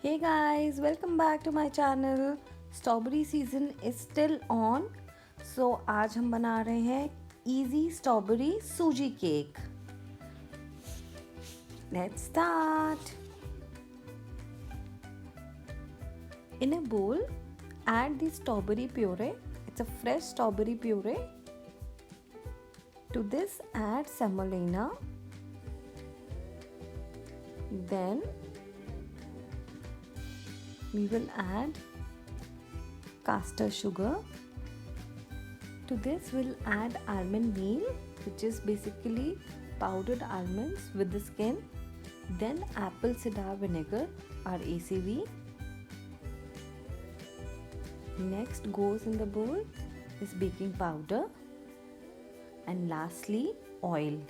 Hey guys, welcome back to my channel. Strawberry season is still on. So आज हम बना रहे हैं easy strawberry suji cake. Let's start. In a bowl, add the strawberry puree. It's a fresh strawberry puree. To this, add semolina. Then we will add castor sugar. To this we'll add almond meal, which is basically powdered almonds with the skin. Then apple cider vinegar or ACV. Next goes in the bowl is baking powder, and lastly oil.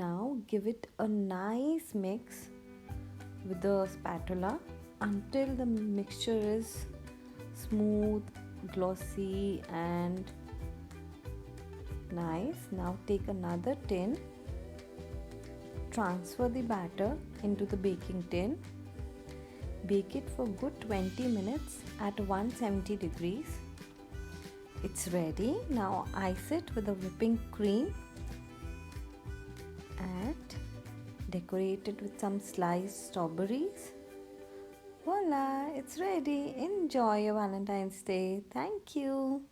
Now give it a nice mix with the spatula until the mixture is smooth, glossy and nice. Now take another tin, transfer the batter into the baking tin. Bake it for good 20 minutes at 170 degrees. It's ready. Now ice it with the whipping cream and decorate it with some sliced strawberries. Voila, it's ready. Enjoy your Valentine's Day. Thank you.